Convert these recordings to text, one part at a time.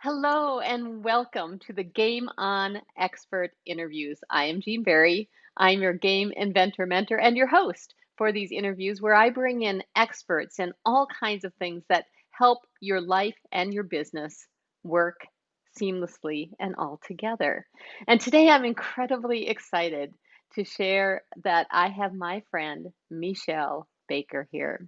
Hello and welcome to the Game On Expert Interviews. I am Jean Berry. I'm your game inventor mentor and your host for these interviews where I bring in experts in all kinds of things that help your life and your business work seamlessly and all together. And today I'm incredibly excited to share that I have my friend Meshell Baker here.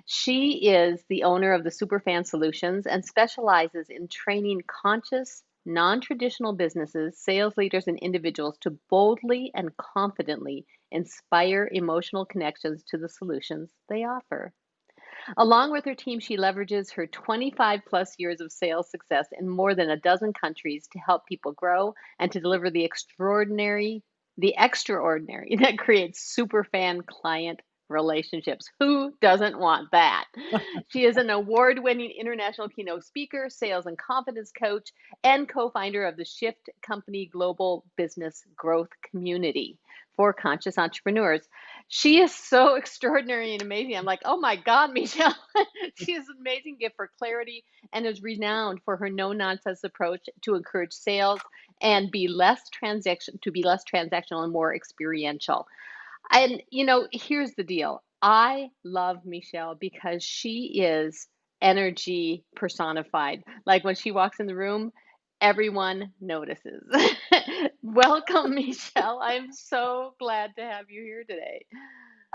She is the owner of the SuperFan Solutions and specializes in training conscious, non traditional businesses, sales leaders, and individuals to boldly and confidently inspire emotional connections to the solutions they offer. Along with her team, she leverages her 25 plus years of sales success in more than a dozen countries to help people grow and to deliver the extraordinary that creates superfan client relationships. Who doesn't want that? She is an award winning international keynote speaker, sales and confidence coach, and co founder of the Shift Company Global Business Growth Community for conscious entrepreneurs. She is so extraordinary and amazing. I'm like, oh my God, Meshell. She has an amazing gift for clarity and is renowned for her no nonsense approach to encourage sales and to be less transactional and more experiential. And here's the deal. I love Meshell because she is energy personified. Like when she walks in the room, everyone notices. Welcome, Meshell. I'm so glad to have you here today.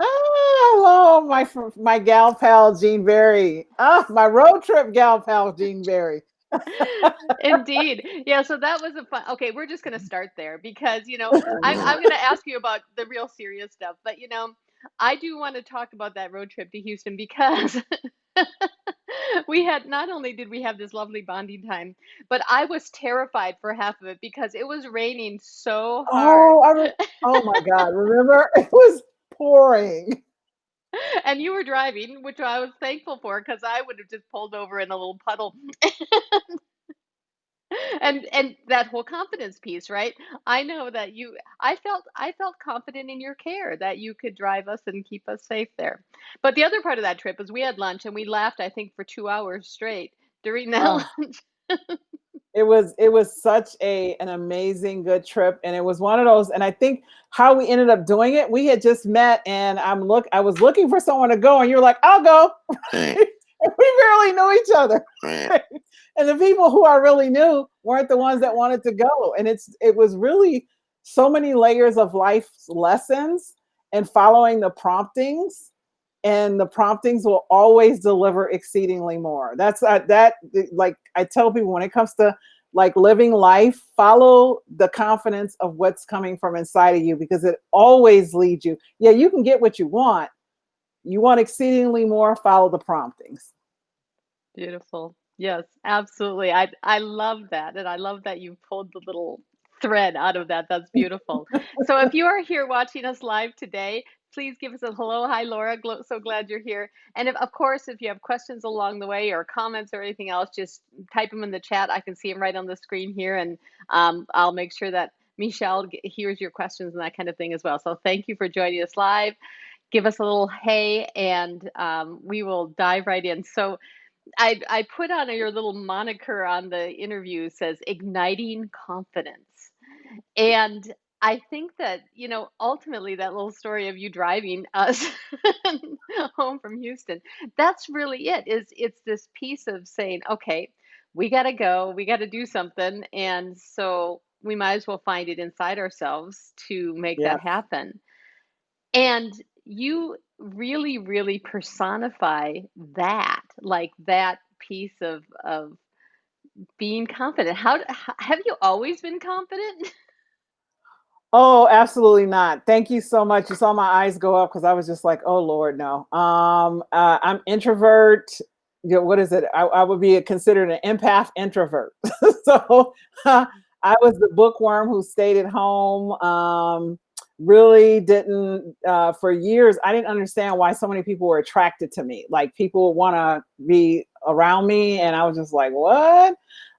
Oh, hello, my gal pal Jean Berry. My road trip gal pal Jean Berry. Indeed. Yeah, so that was a fun. Okay, we're just going to start there because, I'm going to ask you about the real serious stuff, but I do want to talk about that road trip to Houston because we had not only did we have this lovely bonding time, but I was terrified for half of it because it was raining so hard. Oh my God! Remember, it was pouring. And you were driving, which I was thankful for because I would have just pulled over in a little puddle. And that whole confidence piece, right? I know that I felt confident in your care that you could drive us and keep us safe there. But the other part of that trip is we had lunch and we laughed, I think, for 2 hours straight during that Oh, lunch. it was such an amazing good trip, and it was one of those. And I think how we ended up doing it, we had just met, and I was looking for someone to go, and you're like, I'll go. We barely knew each other. And the people who I really knew weren't the ones that wanted to go. And it was really so many layers of life lessons and following the promptings. And the promptings will always deliver exceedingly more. That's that like I tell people when it comes to like living life, follow the confidence of what's coming from inside of you because it always leads you. Yeah, you can get what you want. You want exceedingly more, follow the promptings. Beautiful. Yes, absolutely. I love that. And I love that you pulled the little thread out of that. That's beautiful. So if you are here watching us live today, please give us a hello. Hi, Laura. So glad you're here. And of course, if you have questions along the way or comments or anything else, just type them in the chat. I can see them right on the screen here. And I'll make sure that Meshell hears your questions and that kind of thing as well. So thank you for joining us live. Give us a little hey, and we will dive right in. So I put on your little moniker on the interview says igniting confidence. And I think that, ultimately that little story of you driving us home from Houston, that's really it. It's this piece of saying, okay, we got to go, we got to do something. And so we might as well find it inside ourselves to make that Yes. happen. And you really, really personify that, like that piece of being confident. Have you always been confident? Oh, absolutely not. Thank you so much. You saw my eyes go up because I was just like, oh Lord, no. I'm introvert. What is it? I would be considered an empath introvert. So I was the bookworm who stayed at home. Really didn't for years. I didn't understand why so many people were attracted to me. Like people want to be around me, and I was just like, what?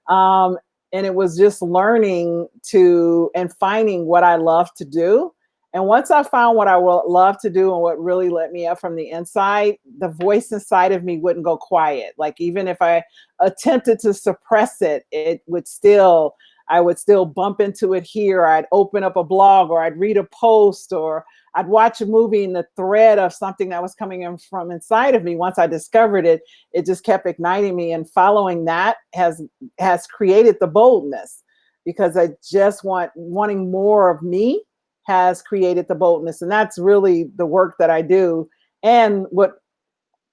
And it was just learning to and finding what I love to do And once I found what I will love to do and what really lit me up from the inside, the voice inside of me wouldn't go quiet. Like even if I attempted to suppress it, I would still bump into it here. I'd open up a blog or I'd read a post or I'd watch a movie and the thread of something that was coming in from inside of me. Once I discovered it, it just kept igniting me. And following that has created the boldness because I just wanting more of me has created the boldness. And that's really the work that I do. And what,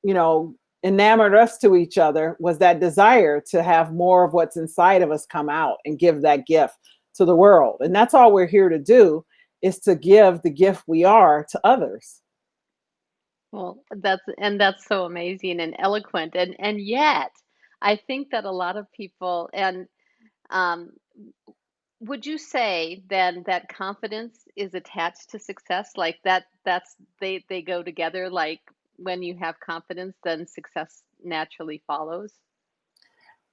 you know, enamored us to each other was that desire to have more of what's inside of us come out and give that gift to the world. And that's all we're here to do, is to give the gift we are to others. Well, that's so amazing and eloquent, and yet I think that a lot of people and um, would you say then that confidence is attached to success? Like that's they go together, like when you have confidence, then success naturally follows?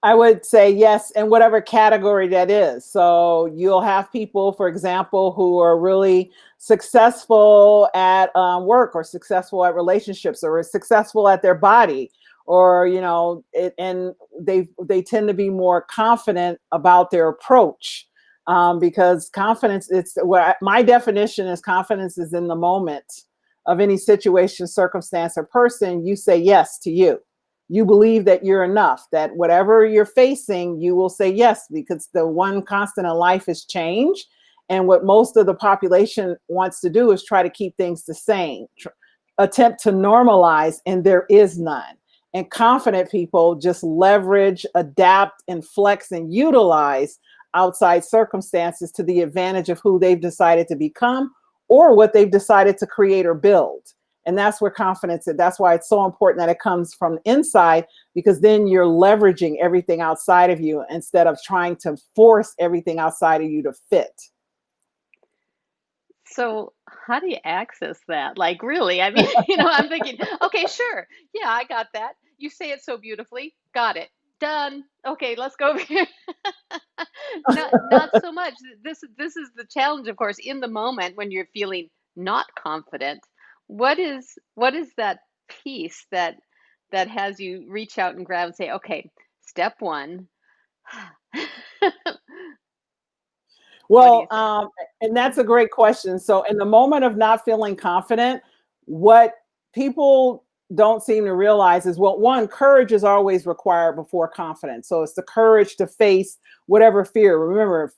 I would say yes, in whatever category that is. So you'll have people, for example, who are really successful at work or successful at relationships or successful at their body, or and they tend to be more confident about their approach because confidence. It's where my definition is confidence is in the moment of any situation, circumstance, or person. You say yes to you. You believe that you're enough, that whatever you're facing, you will say yes, because the one constant in life is change. And what most of the population wants to do is try to keep things the same, attempt to normalize, and there is none. And confident people just leverage, adapt, and flex and utilize outside circumstances to the advantage of who they've decided to become or what they've decided to create or build. And that's where confidence is. That's why it's so important that it comes from inside, because then you're leveraging everything outside of you instead of trying to force everything outside of you to fit. So how do you access that? Like really? I mean, I'm thinking, okay, sure. Yeah, I got that. You say it so beautifully. Got it. Done. Okay, let's go over here. Not so much. This is the challenge, of course, in the moment when you're feeling not confident. What is that piece that has you reach out and grab and say, okay, step one. What do Well, you say? and that's a great question. So, in the moment of not feeling confident, what people don't seem to realize is, well, one, courage is always required before confidence. So, it's the courage to face whatever fear. Remember,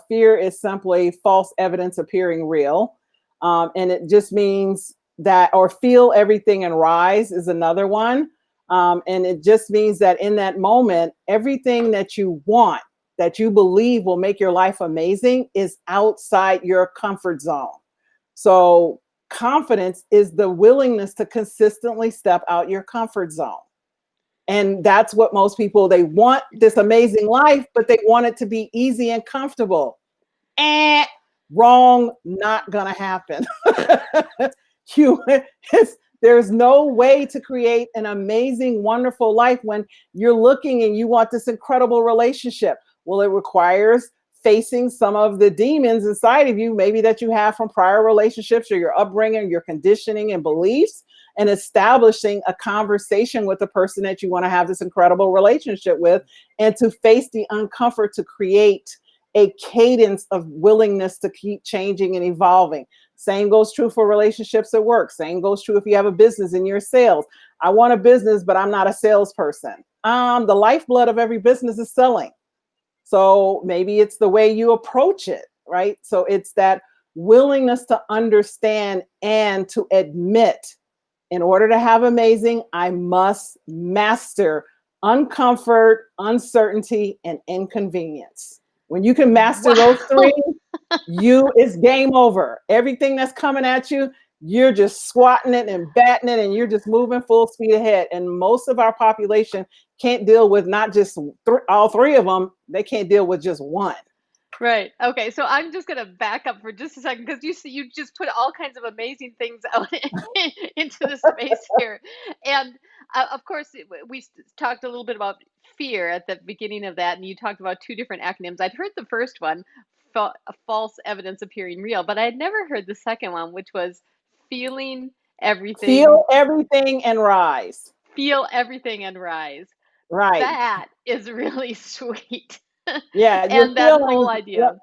fear is simply false evidence appearing real. And it just means that, or feel everything and rise is another one. And it just means that in that moment, everything that you want, that you believe will make your life amazing, is outside your comfort zone. So, confidence is the willingness to consistently step out your comfort zone. And that's what most people, they want this amazing life, but they want it to be easy and comfortable. Eh, wrong, not gonna happen. you, there's no way to create an amazing, wonderful life when you're looking and you want this incredible relationship. Well, it requires facing some of the demons inside of you, maybe that you have from prior relationships or your upbringing, your conditioning and beliefs, and establishing a conversation with the person that you want to have this incredible relationship with, and to face the uncomfort to create a cadence of willingness to keep changing and evolving. Same goes true for relationships at work. Same goes true if you have a business and you're sales. I want a business, but I'm not a salesperson. The lifeblood of every business is selling. So maybe it's the way you approach it, right? So it's that willingness to understand and to admit, in order to have amazing, I must master uncomfort, uncertainty, and inconvenience. When you can master those Wow. three, it's game over. Everything that's coming at you, you're just swatting it and batting it, and you're just moving full speed ahead. And most of our population can't deal with not just all three of them, they can't deal with just one. Right. Okay. So I'm just going to back up for just a second because you see, you just put all kinds of amazing things out into the space here, and of course we talked a little bit about fear at the beginning of that, and you talked about two different acronyms. I'd heard the first one, false evidence appearing real. But I had never heard the second one, which was feeling everything, Feel everything and rise. feel everything and rise. Right. That is really sweet. Yeah, your And that whole feelings. idea.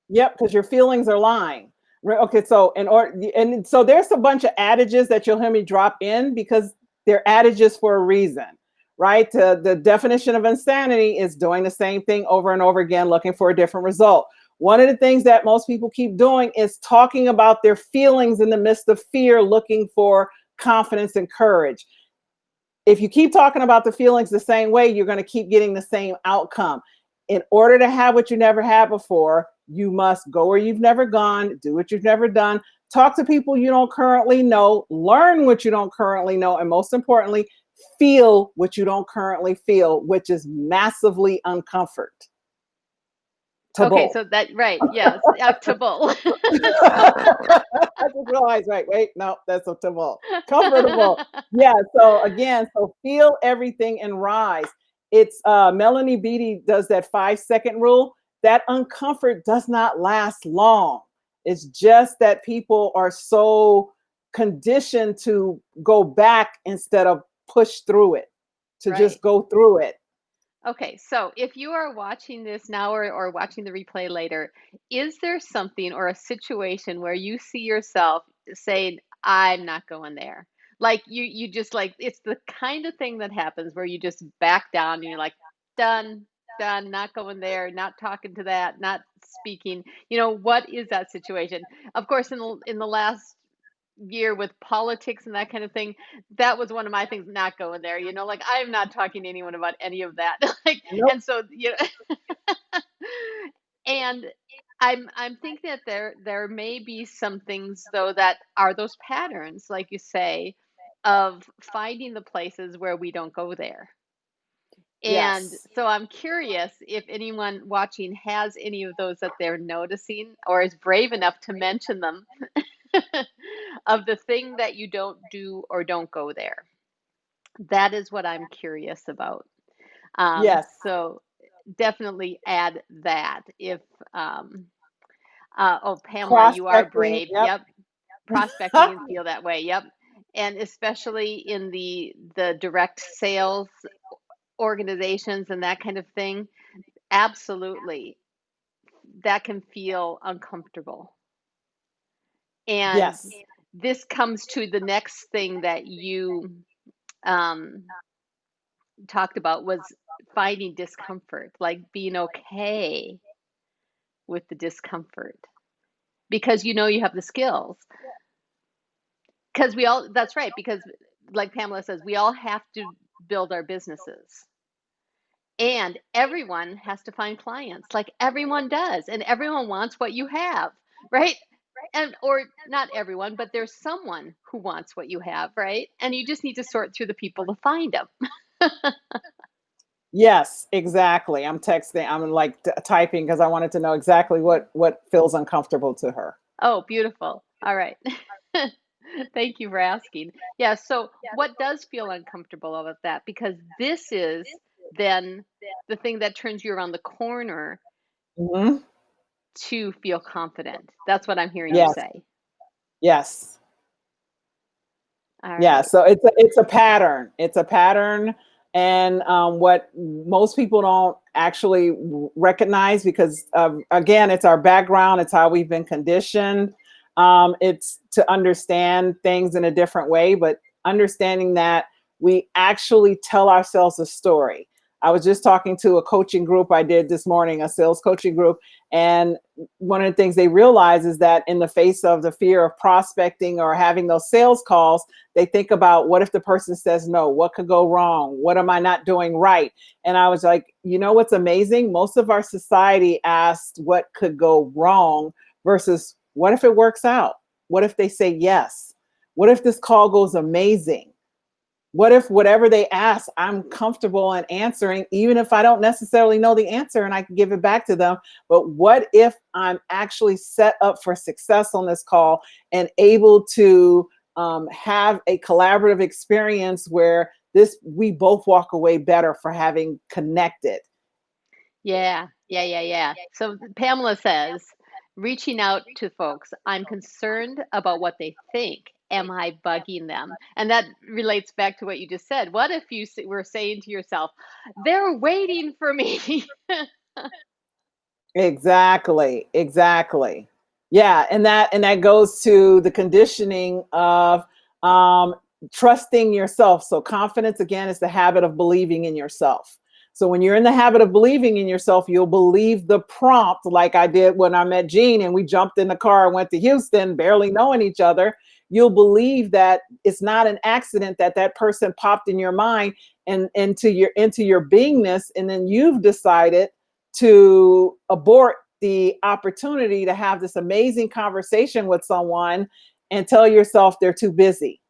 Yep, because your feelings are lying. Okay, so and so there's a bunch of adages that you'll hear me drop in because they're adages for a reason, right? The definition of insanity is doing the same thing over and over again, looking for a different result. One of the things that most people keep doing is talking about their feelings in the midst of fear, looking for confidence and courage. If you keep talking about the feelings the same way, you're going to keep getting the same outcome. In order to have what you never had before, you must go where you've never gone, do what you've never done, talk to people you don't currently know, learn what you don't currently know, and most importantly, feel what you don't currently feel, which is massively uncomfortable. Okay, so that, right, yes, actable. I just realized, right, wait, no, that's a comfortable. Yeah, so again, so feel everything and rise. It's Melanie Beattie does that 5-second rule. That uncomfort does not last long. It's just that people are so conditioned to go back instead of push through it, to just Right. go through it. Okay, so if you are watching this now or watching the replay later, is there something or a situation where you see yourself saying, I'm not going there? Like you just like it's the kind of thing that happens where you just back down and you're like, done, done, not going there, not talking to that, not speaking. What is that situation? Of course, in the last year with politics and that kind of thing, that was one of my things, not going there, like I'm not talking to anyone about any of that. Like, Nope. and so, and I'm thinking that there may be some things though that are those patterns, like you say, of finding the places where we don't go there. And Yes. so I'm curious if anyone watching has any of those that they're noticing or is brave enough to mention them of the thing that you don't do or don't go there. That is what I'm curious about. Yes. So definitely add that if, oh, Pamela, you are Prospecting. brave. Yep. Yep. Prospecting and feel that way. Yep. And especially in the direct sales organizations and that kind of thing, absolutely. That can feel uncomfortable. And Yes. this comes to the next thing that you um, talked about was finding discomfort, like being okay with the discomfort because you have the skills. Because that's right, because like Pamela says, we all have to build our businesses. And everyone has to find clients, like everyone does, and everyone wants what you have, right? And or not everyone, but there's someone who wants what you have, right? And you just need to sort through the people to find them. Yes, exactly. I'm texting. I'm like typing because I wanted to know exactly what feels uncomfortable to her. Oh, beautiful. All right. Thank you for asking. Yeah, so what does feel uncomfortable about that? Because this is then the thing that turns you around the corner Hmm. to feel confident. That's what I'm hearing you Yes. say. Yes. All Yeah. right. So it's a pattern. It's a pattern, and what most people don't actually recognize because again, it's our background. It's how we've been conditioned. It's to understand things in a different way, but understanding that we actually tell ourselves a story. I was just talking to a coaching group I did this morning, a sales coaching group, and one of the things they realize is that in the face of the fear of prospecting or having those sales calls, they think about what if the person says no, what could go wrong, what am I not doing right? And I was like, what's amazing, most of our society asked what could go wrong versus what if it works out, what if they say yes, what if this call goes amazing, what if whatever they ask, I'm comfortable in answering, even if I don't necessarily know the answer and I can give it back to them. But what if I'm actually set up for success on this call and able to have a collaborative experience where we both walk away better for having connected? Yeah, yeah, yeah, yeah. So Pamela says, reaching out to folks, I'm concerned about what they think. Am I bugging them? And that relates back to what you just said. What if you were saying to yourself, they're waiting for me? Exactly, exactly. Yeah, and that goes to the conditioning of um, trusting yourself. So confidence again is the habit of believing in yourself. So when you're in the habit of believing in yourself, you'll believe the prompt, like I did when I met Gene and we jumped in the car and went to Houston, barely knowing each other. You'll believe that it's not an accident that that person popped in your mind and into your beingness, and then you've decided to abort the opportunity to have this amazing conversation with someone and tell yourself they're too busy.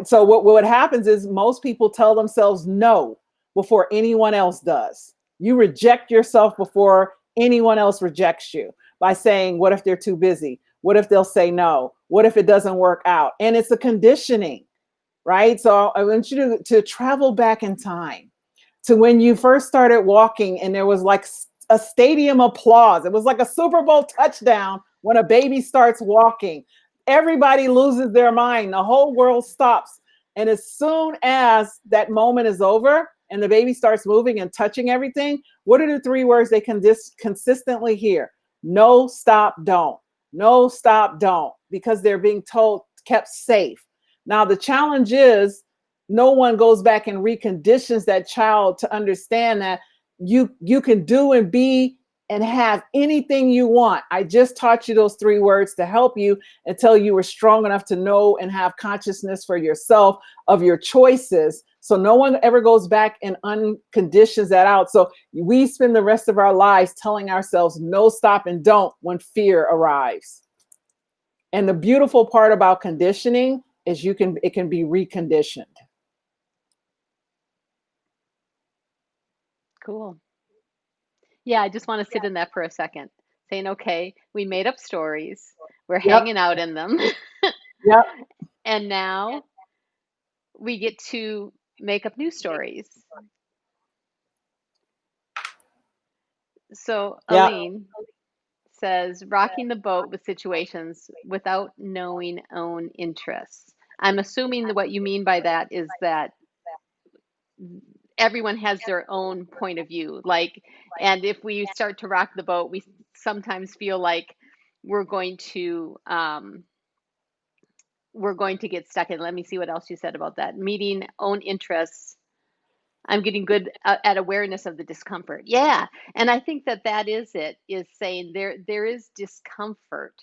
So what happens is most people tell themselves no before anyone else does. You reject yourself before anyone else rejects you by saying, what if they're too busy? What if they'll say no? What if it doesn't work out? And it's a conditioning, right? So I want you to travel back in time to when you first started walking and there was like a stadium applause. It was like a Super Bowl touchdown when a baby starts walking. Everybody loses their mind. The whole world stops. And as soon as that moment is over and the baby starts moving and touching everything, what are the three words they can consistently hear? No, stop, don't. No, stop, don't. Because they're being told, kept safe. Now, the challenge is no one goes back and reconditions that child to understand that you can do and be and have anything you want. I just taught you those three words to help you until you were strong enough to know and have consciousness for yourself of your choices. So no one ever goes back and unconditions that out. So we spend the rest of our lives telling ourselves no, stop, and don't when fear arrives. And the beautiful part about conditioning is it can be reconditioned. Cool. Yeah, I just want to sit in that for a second, saying, okay, we made up stories, we're Yep. hanging out in them, Yep. and now we get to make up new stories. So, Yep. Aline says, rocking the boat with situations without knowing own interests. I'm assuming that what you mean by that is that everyone has their own point of view. Like, and if we start to rock the boat, we sometimes feel like we're going to um, we're going to get stuck in. Let me see what else you said about that. Meeting own interests. I'm getting good at awareness of the discomfort. Yeah, and I think that that is it. Is saying there is discomfort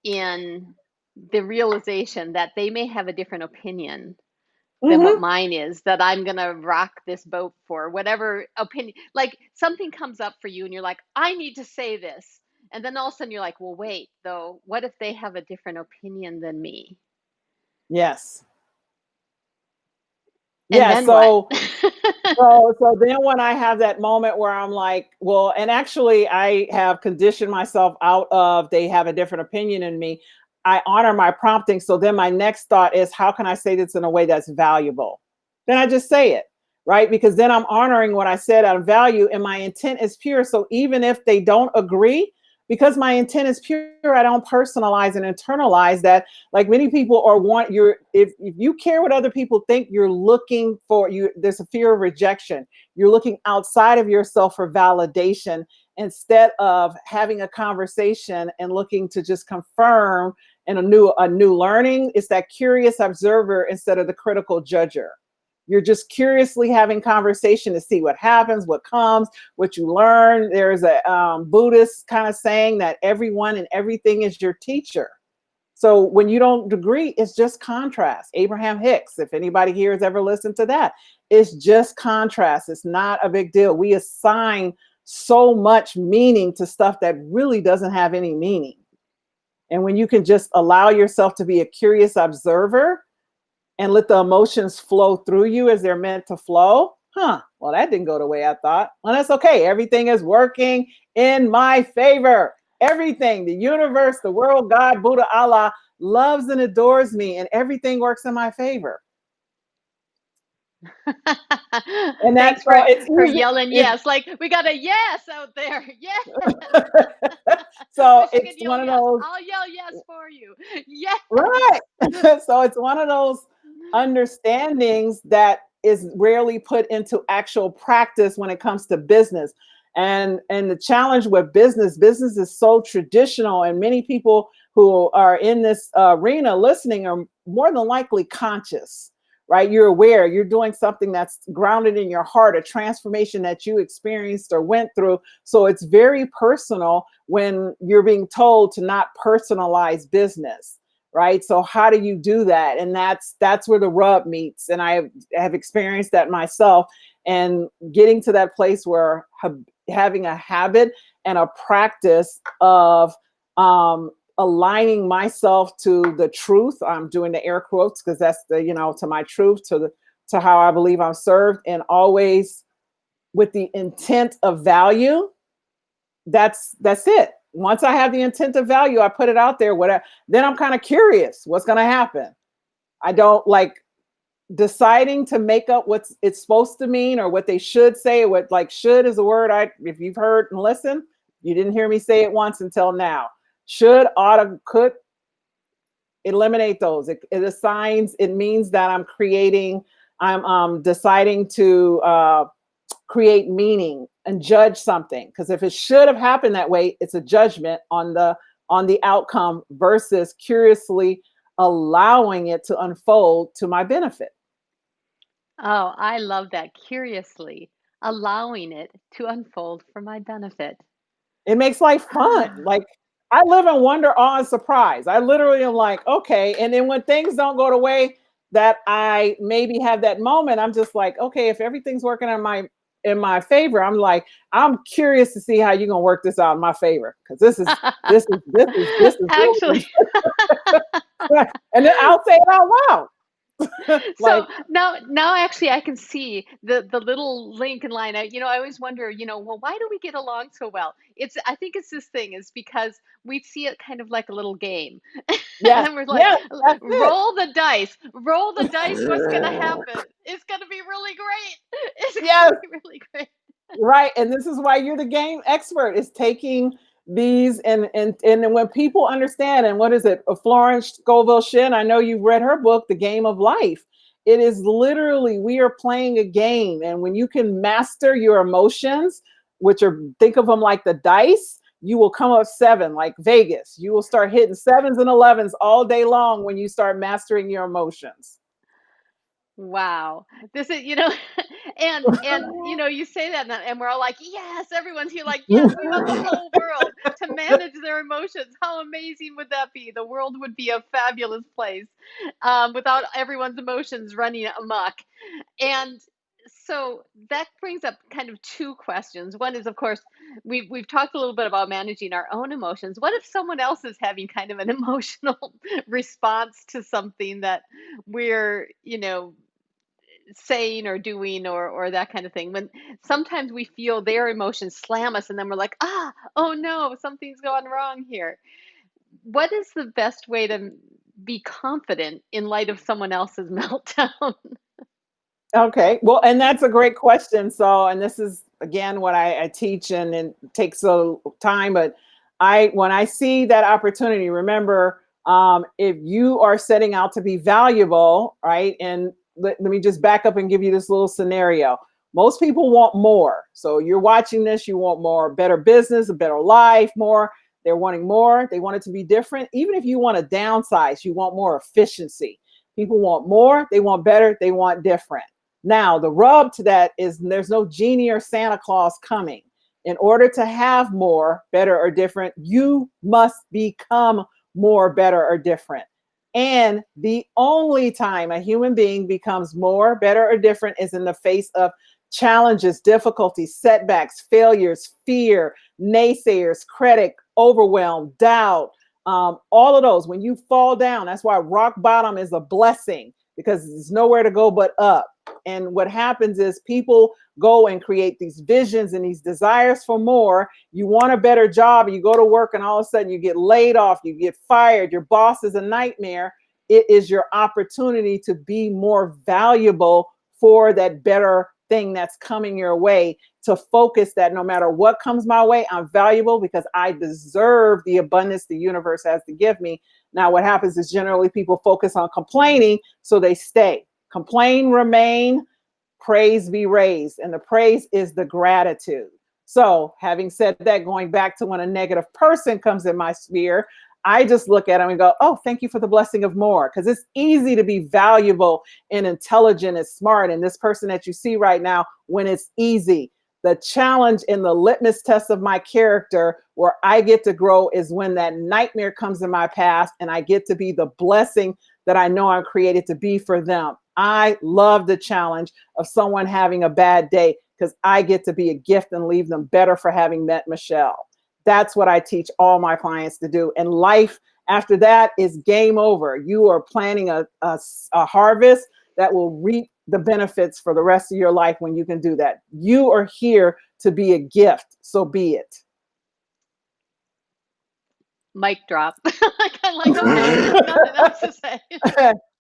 in the realization that they may have a different opinion than what Mm-hmm. mine is, that I'm going to rock this boat for whatever opinion. Like something comes up for you and you're like, I need to say this. And then all of a sudden you're like, well, wait, though, what if they have a different opinion than me? Yes. And Yeah. then what? So then when I have that moment where I'm like, well, and actually I have conditioned myself out of they have a different opinion in me. I honor my prompting. So then my next thought is, how can I say this in a way that's valuable? Then I just say it, right? Because then I'm honoring what I said out of value and my intent is pure. So even if they don't agree, because my intent is pure, I don't personalize and internalize that. Like many people are want your if you care what other people think, you're looking for you. There's a fear of rejection. You're looking outside of yourself for validation instead of having a conversation and looking to just confirm and a new learning. It's that curious observer instead of the critical judger. You're just curiously having conversation to see what happens, what comes, what you learn. There's a Buddhist kind of saying that everyone and everything is your teacher. So when you don't agree, it's just contrast. Abraham Hicks, if anybody here has ever listened to that, it's just contrast. It's not a big deal. We assign so much meaning to stuff that really doesn't have any meaning. And when you can just allow yourself to be a curious observer and let the emotions flow through you as they're meant to flow, well, that didn't go the way I thought. Well, that's okay. Everything is working in my favor. Everything, the universe, the world, God, Buddha, Allah loves and adores me, and everything works in my favor. And that's Thanks so it's for easy. yelling It's yes. Like we got a yes out there. Yes. so Wish I could it's yell one of yes. those, I'll yell yes for you. Yes. right. So it's one of those understandings that is rarely put into actual practice when it comes to business. And the challenge with business is so traditional, and many people who are in this arena listening are more than likely conscious, right? You're aware, you're doing something that's grounded in your heart, a transformation that you experienced or went through. So it's very personal when you're being told to not personalize business, right? So how do you do that? And that's where the rub meets. And I have experienced that myself, and getting to that place where having a habit and a practice of aligning myself to the truth. I'm doing the air quotes because that's the, to my truth, to how I believe I'm served, and always with the intent of value. That's it. Once I have the intent of value, I put it out there. Whatever. Then I'm kind of curious what's going to happen. I don't like deciding to make up what it's supposed to mean or what they should say. What, like, should is a word if you've heard and listened, you didn't hear me say it once until now. Should, oughta, could, eliminate those. It assigns. It means that I'm deciding to create meaning and judge something, because if it should have happened that way, it's a judgment on the outcome versus curiously allowing it to unfold to my benefit. Oh, I love that. Curiously allowing it to unfold for my benefit. It makes life fun. Ah. Like, I live in wonder, awe, and surprise. I literally am like, okay. And then when things don't go the way that I maybe have that moment, I'm just like, okay, if everything's working in my favor, I'm like, I'm curious to see how you're gonna work this out in my favor. Because this is really Actually, and then I'll say it out loud. so Like, now actually I can see the little link in line. I always wonder, well, why do we get along so well? I think it's this thing is because we see it kind of like a little game. yes, And we're like, yes, that's it. roll the dice, what's gonna happen? It's gonna be really great. It's Yes, gonna be really great. right. And this is why you're the game expert, is taking these and when people understand. And what is it, Florence Scovel Shinn, I know you've read her book, The Game of Life. It is literally, we are playing a game, and when you can master your emotions, which are, think of them like the dice, you will come up seven, like Vegas. You will start hitting sevens and 11s all day long when you start mastering your emotions. Wow. This is, and you say that and we're all like, yes, everyone's here like, yes, we want the whole world to manage their emotions. How amazing would that be? The world would be a fabulous place without everyone's emotions running amok. And so that brings up kind of two questions. One is, of course, we've talked a little bit about managing our own emotions. What if someone else is having kind of an emotional response to something that we're, saying or doing or that kind of thing? When sometimes we feel their emotions slam us and then we're like, oh no, something's gone wrong here. What is the best way to be confident in light of someone else's meltdown? Okay, well, and that's a great question. So, and this is again what I teach, and it takes a time, but when I see that opportunity, remember, if you are setting out to be valuable, right? And let me just back up and give you this little scenario. Most people want more. So you're watching this, you want more, better business, a better life, more. They're wanting more. They want it to be different. Even if you want to downsize, you want more efficiency. People want more, they want better, they want different. Now, the rub to that is there's no genie or Santa Claus coming. In order to have more, better, or different, you must become more, better, or different. And the only time a human being becomes more, better, or different is in the face of challenges, difficulties, setbacks, failures, fear, naysayers, critic, overwhelm, doubt, all of those. When you fall down, that's why rock bottom is a blessing, because there's nowhere to go but up. And what happens is people go and create these visions and these desires for more. You want a better job, you go to work, and all of a sudden you get laid off, you get fired, your boss is a nightmare. It is your opportunity to be more valuable for that better thing that's coming your way, to focus that no matter what comes my way, I'm valuable because I deserve the abundance the universe has to give me. Now, what happens is generally people focus on complaining, so they stay. Complain, remain, praise be raised. And the praise is the gratitude. So, having said that, going back to when a negative person comes in my sphere, I just look at them and go, oh, thank you for the blessing of more. Because it's easy to be valuable and intelligent and smart. And this person that you see right now, when it's easy, the challenge and the litmus test of my character where I get to grow is when that nightmare comes in my past and I get to be the blessing that I know I'm created to be for them. I love the challenge of someone having a bad day because I get to be a gift and leave them better for having met Meshell. That's what I teach all my clients to do. And life after that is game over. You are planting a harvest that will reap the benefits for the rest of your life when you can do that. You are here to be a gift, so be it. Mic drop. I kind of like, okay, nothing else to say.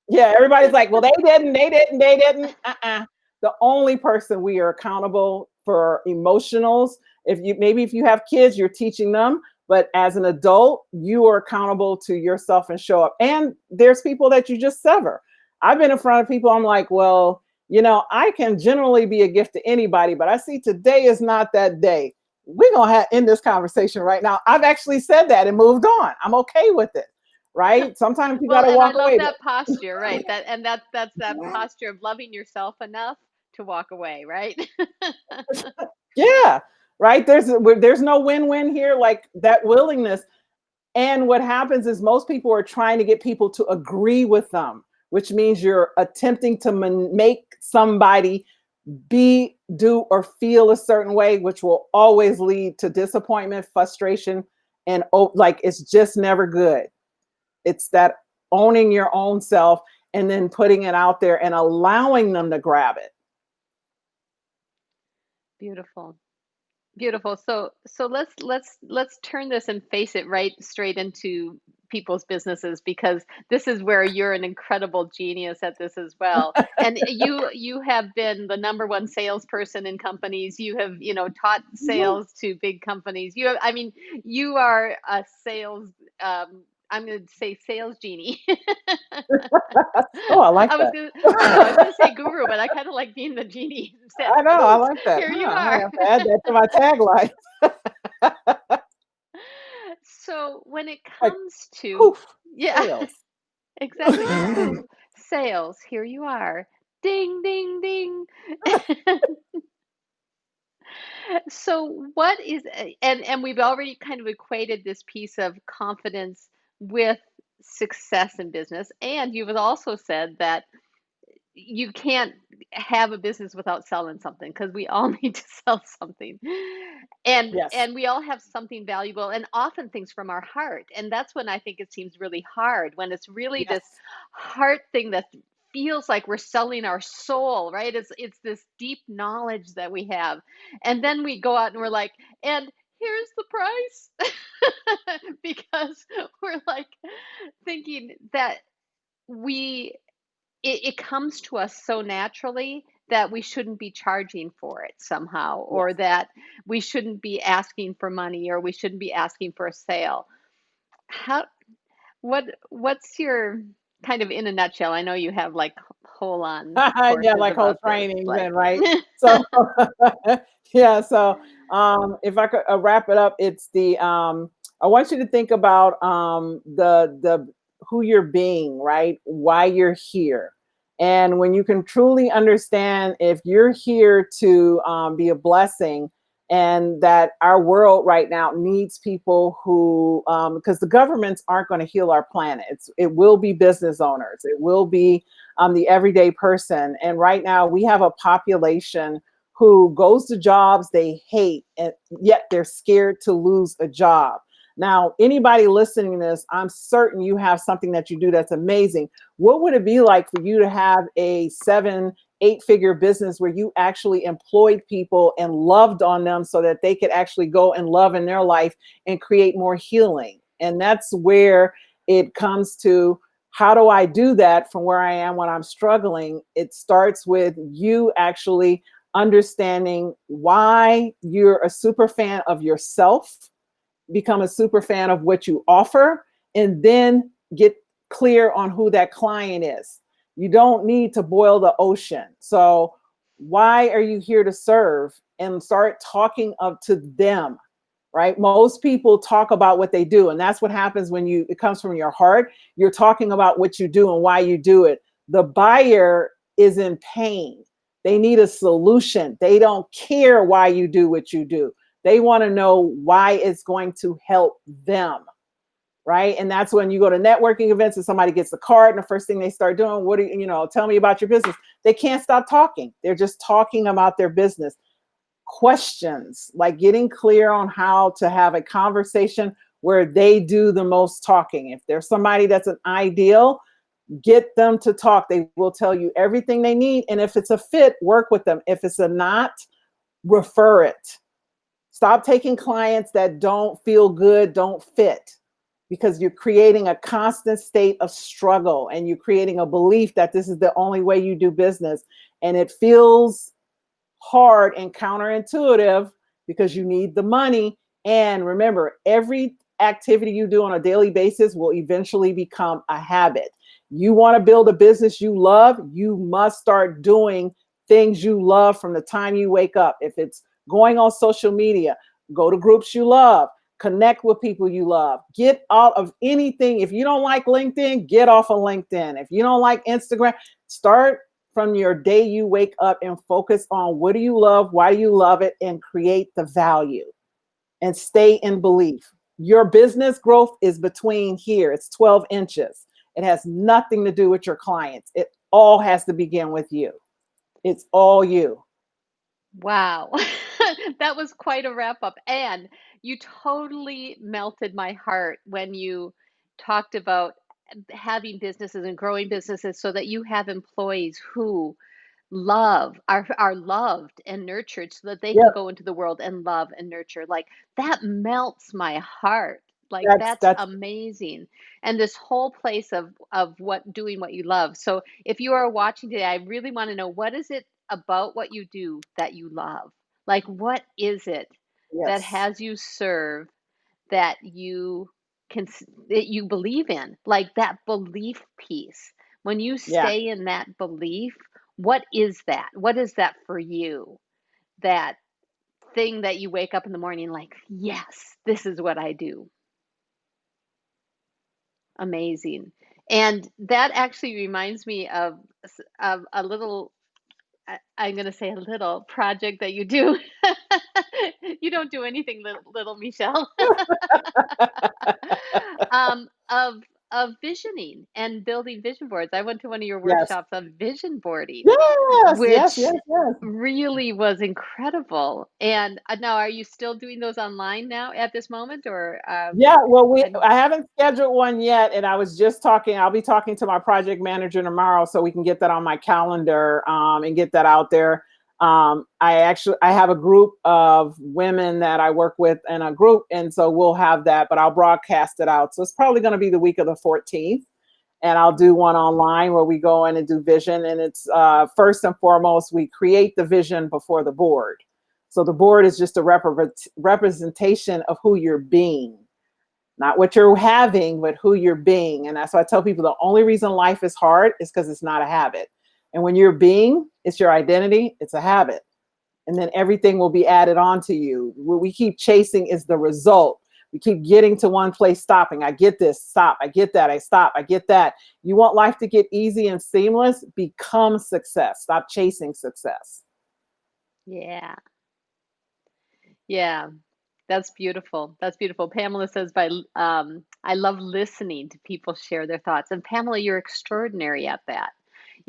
Yeah, everybody's like, well, they didn't. The only person we are accountable for emotionals. If you have kids, you're teaching them, but as an adult, you are accountable to yourself and show up. And there's people that you just sever. I've been in front of people. I'm like, well, I can generally be a gift to anybody, but I see today is not that day. We're going to end this conversation right now. I've actually said that and moved on. I'm okay with it. Right? Sometimes you got to walk away. I love that posture, right? That's that posture of loving yourself enough to walk away, right? Yeah. Right? There's no win-win here, like that willingness. And what happens is most people are trying to get people to agree with them, which means you're attempting to make somebody be, do, or feel a certain way, which will always lead to disappointment, frustration, and it's just never good. It's that owning your own self and then putting it out there and allowing them to grab it. Beautiful. Beautiful. So let's turn this and face it right straight into people's businesses, because this is where you're an incredible genius at this as well. And you have been the #1 salesperson in companies. You have, taught sales to big companies. You are a sales I'm going to say sales genie. Oh, I like I was that. going to say guru, but I kind of like being the genie instead. I know, I like that. Here you I are. have to add that to my tagline. So when it Like, comes to, poof, yeah, sales. exactly, poof, sales, here you are. Ding, ding, ding. So what is, and we've already kind of equated this piece of confidence with success in business. And you've also said that you can't have a business without selling something, because we all need to sell something. Yes. And we all have something valuable, and often things from our heart. And that's when I think it seems really hard, when it's really this Yes. heart thing that feels like we're selling our soul, right? It's this deep knowledge that we have. And then we go out and we're like, and here's the price. Because we're like thinking that we it comes to us so naturally that we shouldn't be charging for it somehow, or Yes. that we shouldn't be asking for money, or we shouldn't be asking for a sale. How what's your kind of, in a nutshell? I know you have like whole on Yeah, courses like whole about this, trainings like and right. So yeah, so if I could wrap it up, it's the I want you to think about the who you're being, right? Why you're here. And when you can truly understand if you're here to be a blessing, and that our world right now needs people who, because the governments aren't going to heal our planet. It will be business owners. It will be the everyday person. And right now we have a population who goes to jobs they hate, and yet they're scared to lose a job. Now, anybody listening to this, I'm certain you have something that you do that's amazing. What would it be like for you to have a 7-8-figure business where you actually employed people and loved on them so that they could actually go and love in their life and create more healing? And that's where it comes to How do I do that from where I am when I'm struggling? It starts with you actually understanding why you're a super fan of yourself, become a super fan of what you offer, and then get clear on who that client is. You don't need to boil the ocean. So, why are you here to serve? And start talking up to them, right? Most people talk about what they do, and that's what happens when it comes from your heart. You're talking about what you do and why you do it. The buyer is in pain. They need a solution. They don't care why you do what you do. They want to know why it's going to help them, right? And that's when you go to networking events and somebody gets a card, and the first thing they start doing, what do you, tell me about your business. They can't stop talking. They're just talking about their business. Questions, like getting clear on how to have a conversation where they do the most talking. If there's somebody that's an ideal, get them to talk. They will tell you everything they need. And if it's a fit, work with them. If it's a not, refer it. Stop taking clients that don't feel good, don't fit, because you're creating a constant state of struggle, and you're creating a belief that this is the only way you do business. And it feels hard and counterintuitive because you need the money. And remember, every activity you do on a daily basis will eventually become a habit. You want to build a business you love, you must start doing things you love from the time you wake up. If it's going on social media, go to groups you love, connect with people you love, get out of anything. If you don't like LinkedIn, get off of LinkedIn. If you don't like Instagram, start from your day you wake up and focus on what do you love, why do you love it, and create the value and stay in belief. Your business growth is between here. It's 12 inches. It has nothing to do with your clients. It all has to begin with you. It's all you. Wow. That was quite a wrap up. And you totally melted my heart when you talked about having businesses and growing businesses so that you have employees who are loved and nurtured so that they can Yep. go into the world and love and nurture. Like that melts my heart. Like That's that's that's amazing. And this whole place of what doing what you love. So if you are watching today, I really want to know, what is it about what you do that you love? Like what is it that yes. has you serve, that you that you believe in? Like that belief piece. When you Yeah. stay in that belief, what is that? What is that for you? That thing that you wake up in the morning like, yes, this is what I do. Amazing. And that actually reminds me of a little, I'm going to say a little project that you do. You don't do anything little, Michelle. Of visioning and building vision boards. I went to one of your Yes. workshops on vision boarding, Yes. Yes. which Yes. Yes. really was incredible. And now, are you still doing those online now at this moment, or Yeah, well, and I haven't scheduled one yet, and I was just talking. I'll be talking to my project manager tomorrow, so we can get that on my calendar and get that out there. I have a group of women that I work with in a group, and so we'll have that. But I'll broadcast it out, so it's probably going to be the week of the 14th, and I'll do one online where we go in and do vision. And it's first and foremost, we create the vision before the board. So the board is just a representation of who you're being, not what you're having, but who you're being. And that's why I tell people the only reason life is hard is because it's not a habit. And when you're being, it's your identity, it's a habit. And then everything will be added on to you. What we keep chasing is the result. We keep getting to one place, stopping. I get this, stop. I get that, I stop. I get that. You want life to get easy and seamless? Become success. Stop chasing success. yeah, yeah. That's beautiful. That's beautiful. Pamela says, I love listening to people share their thoughts. And Pamela, you're extraordinary at that.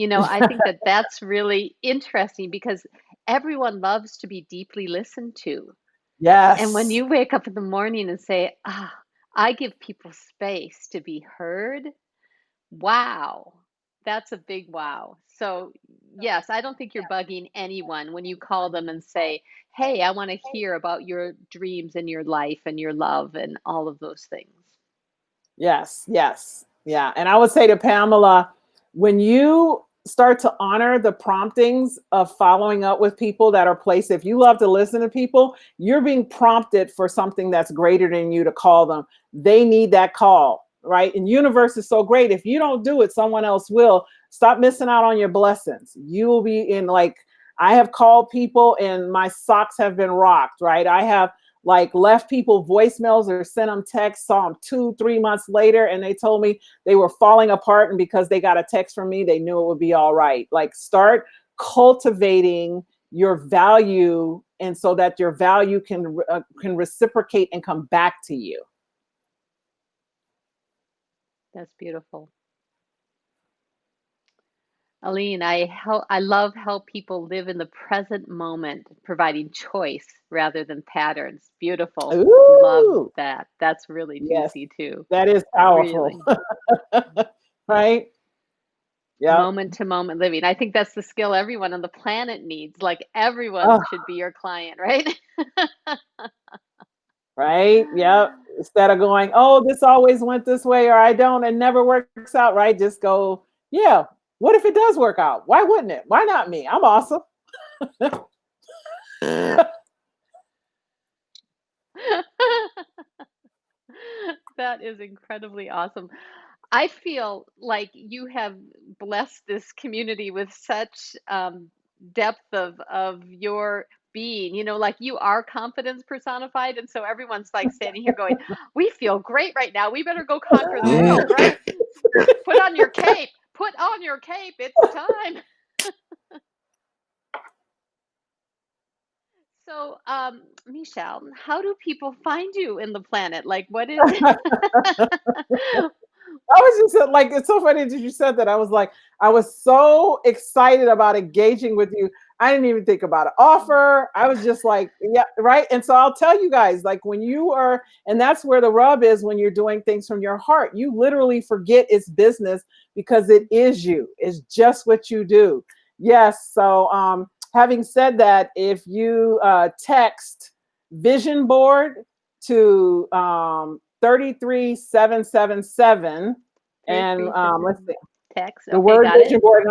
I think that that's really interesting because everyone loves to be deeply listened to. And when Yes. you wake up in the morning and say, I give people space to be heard, wow, that's a big wow. So, yes, I don't think you're bugging anyone when you call them and say, hey, I want to hear about your dreams and your life and your love and all of those things. Yes. Yes. Yeah. And I would say to Pamela, when you start to honor the promptings of following up with people that are placed, if you love to listen to people, you're being prompted for something that's greater than you to call them. They need that call, right? And universe is so great. If you don't do it, someone else will. Stop missing out on your blessings. You will be in like, I have called people and my socks have been rocked, right? I have like left people voicemails or sent them texts, saw them 2, 3 months later, and they told me they were falling apart. And because they got a text from me, they knew it would be all right. Like start cultivating your value, and so that your value can reciprocate and come back to you. That's beautiful. Aline, I love how people live in the present moment, providing choice rather than patterns. Beautiful. Love Ooh, that. That's really yes, juicy too. that is powerful. Really. Right? Yep. Moment to moment living. I think that's the skill everyone on the planet needs. Like everyone Oh, should be your client, right? right. Yep. Instead of going, oh, this always went this way, or I don't, it never works out, right? Just go, yeah. What if it does work out? Why wouldn't it? Why not me? I'm awesome. That is incredibly awesome. I feel like you have blessed this community with such depth of your being. You know, like you are confidence personified, and so everyone's like standing here going, "We feel great right now. We better go conquer the world, right? Put on your cape. Put on your cape. It's time." So, Meshell, how do people find you in the planet? Like, what is it? I was just like, it's so funny that you said that. I was like, I was so excited about engaging with you. I didn't even think about an offer. I was just like, yeah, right. And so I'll tell you guys, like when you are, and that's where the rub is when you're doing things from your heart, you literally forget it's business because it is you. It's just what you do. Yes. So having said that, if you text vision board to 33777, and let's 337 see, text. the Okay, word got it. vision board,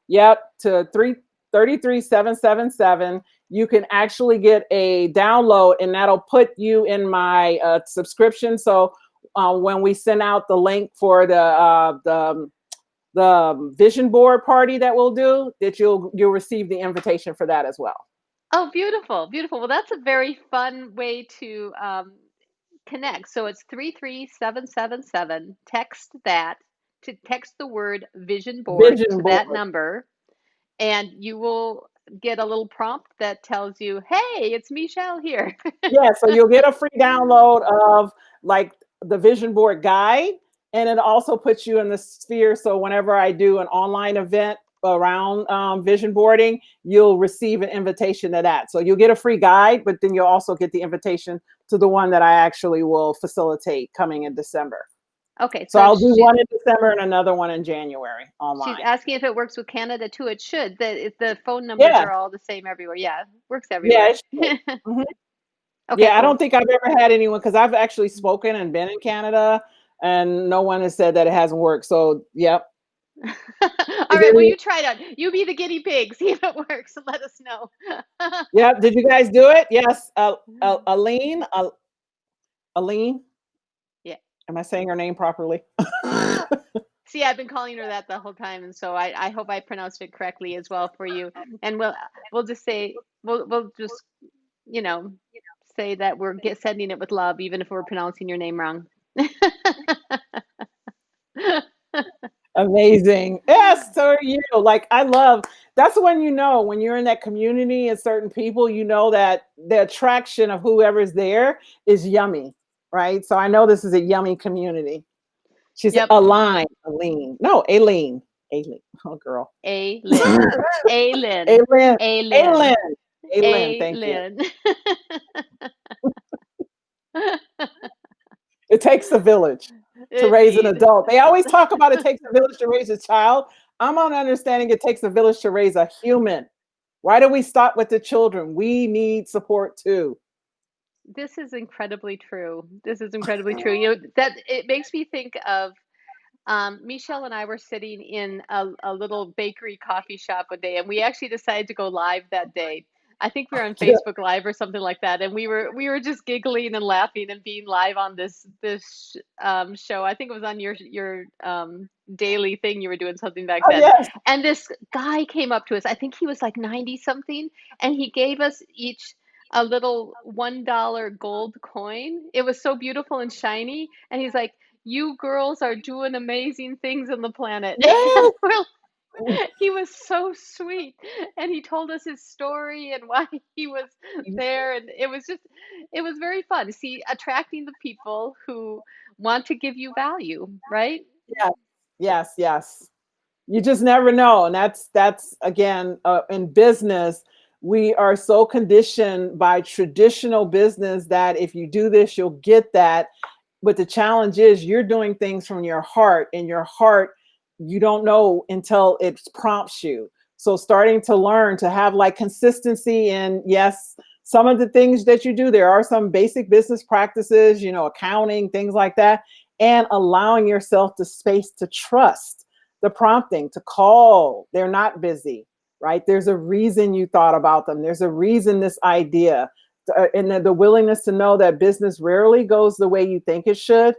yep, to 33777. You can actually get a download, and that'll put you in my subscription. So when we send out the link for the vision board party that we'll do, that you'll receive the invitation for that as well. Oh, beautiful, beautiful. Well, that's a very fun way to connect. So it's 33777. Text that to text the word vision board to Vision that board. number, and you will get a little prompt that tells you, "Hey, it's Meshell here." Yeah, so you'll get a free download of like the vision board guide, and it also puts you in the sphere. So whenever I do an online event around vision boarding, you'll receive an invitation to that. So you'll get a free guide, but then you'll also get the invitation to the one that I actually will facilitate coming in December. Okay, So so I'll do one in December and another one in January she's online. asking if it works with Canada too. It should. The phone numbers Yeah, are all the same everywhere. Yeah, works yeah, everywhere. it should. Mhm. Okay, Yeah, I don't cool. think I've ever had anyone, because I've actually spoken and been in Canada, and no one has said that it hasn't worked. So, yep. All Is right, well, any, you try it out. You be the guinea pig. See if it works and let us know. yep. Did you guys do it? Yes. Aline, Aline. Yeah. Am I saying her name properly? See, I've been calling her that the whole time, and so I hope I pronounced it correctly as well for you. And we'll just say we'll just you know say that we're sending it with love, even if we're pronouncing your name wrong. Amazing. Yes, so are you. Like, I love, that's when you know, when you're in that community and certain people, you know that the attraction of whoever's there is yummy, right? So I know this is a yummy community. She's Yep. Aline. No, Aileen. Aileen. Oh, girl. A Lynn. A Lynn. Aylin. A Lynn. Aylin. Aylin. A Thank you. Lynn. It takes a village to raise an Indeed. adult. They always talk about it takes a village to raise a child. I'm on understanding it takes a village to raise a human. Why do we stop with the children? We need support too. This is incredibly true. This is incredibly true. You know, that it makes me think of Meshell and I were sitting in a little bakery coffee shop one day, and we actually decided to go live that day. I think we were on Facebook Live or something like that, and we were just giggling and laughing and being live on this show. I think it was on your daily thing you were doing something back Oh, then. yes. And this guy came up to us. I think he was like 90 something, and he gave us each a little $1 gold coin. It was so beautiful and shiny, and he's like, "You girls are doing amazing things on the planet." And Yes. he was so sweet, and he told us his story and why he was there, and it was very fun to see, attracting the people who want to give you value, right? Yes. Yes. Yes. You just never know. And that's again, in business, we are so conditioned by traditional business that if you do this, you'll get that. But the challenge is you're doing things from your heart, and your heart, you don't know until it prompts you. So starting to learn to have like consistency, and yes, some of the things that you do, there are some basic business practices, accounting, things like that, and allowing yourself the space to trust the prompting, to call. They're not busy, right? There's a reason you thought about them. There's a reason this idea, and the willingness to know that business rarely goes the way you think it should,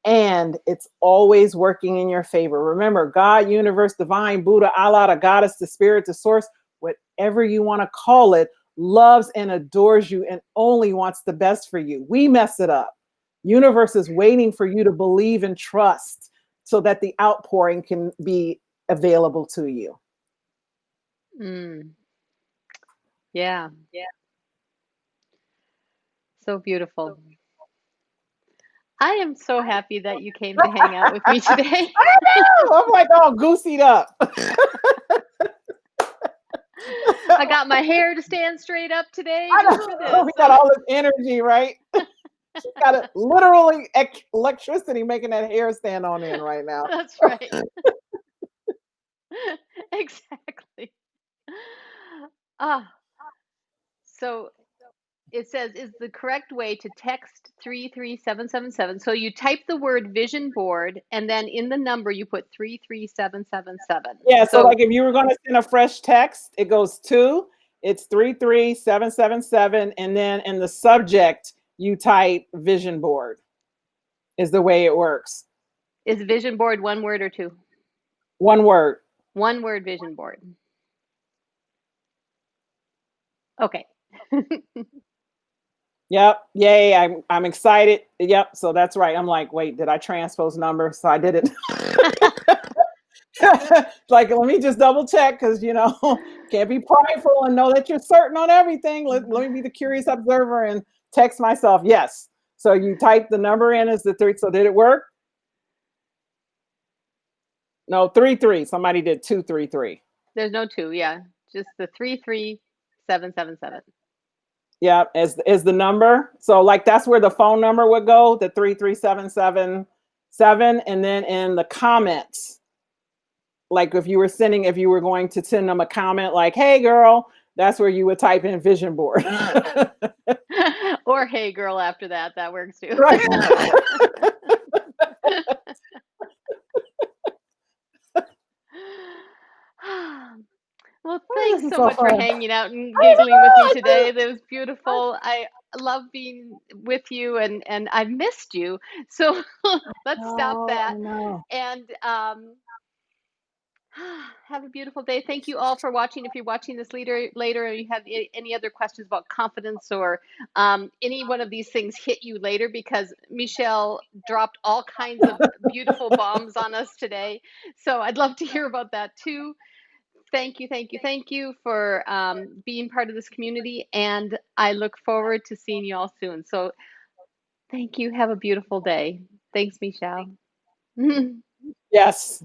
and it's always working in your favor. Remember, God, universe, divine, Buddha, Allah, the goddess, the spirit, the source, whatever you want to call it, loves and adores you and only wants the best for you. We mess it up. Universe is waiting for you to believe and trust so that the outpouring can be available to you. Mm, yeah, so beautiful. I am so happy that you came to hang out with me today. I know. I'm like all goosied up. I got my hair to stand straight up today I just for know. this. We got all this energy, right? She's got a, literally electricity making that hair stand on end right now. That's right. Exactly. Ah, so it says, is the correct way to text 33777. So you type the word vision board, and then in the number you put 33777. Yeah, so So like if you were going to send a fresh text, it goes to, it's 33777, and then in the subject you type vision board, is the way it works. is vision board one word or two? One word. One word, vision board. Okay. Yep. Yay. I'm excited. Yep. So that's right. I'm like, wait, did I transpose numbers? So I did it. Like, let me just double check, because can't be prideful and know that you're certain on everything. Let me be the curious observer and text myself. Yes. So you type the number in as the three. So did it work? No, 3-3. Somebody did 2-3-3. There's no two, yeah. Just the 33777. Yeah, as the number. So like that's where the phone number would go, the 33777, and then in the comments, like if you were going to send them a comment like, "Hey girl," that's where you would type in vision board. Or hey girl after that. That works too. Right. Well, Oh, this thanks is so so much for fun. hanging out and I giggling with me know. today. That was beautiful. I love being with you, and I've missed you. So let's stop Oh, I that. know. And have a beautiful day. Thank you all for watching. If you're watching this later, or you have any other questions about confidence, or any one of these things hit you later, because Meshell dropped all kinds of beautiful bombs on us today. So I'd love to hear about that too. Thank you, thank you, thank you for being part of this community. And I look forward to seeing you all soon. So thank you. Have a beautiful day. Thanks, Meshell. Yes.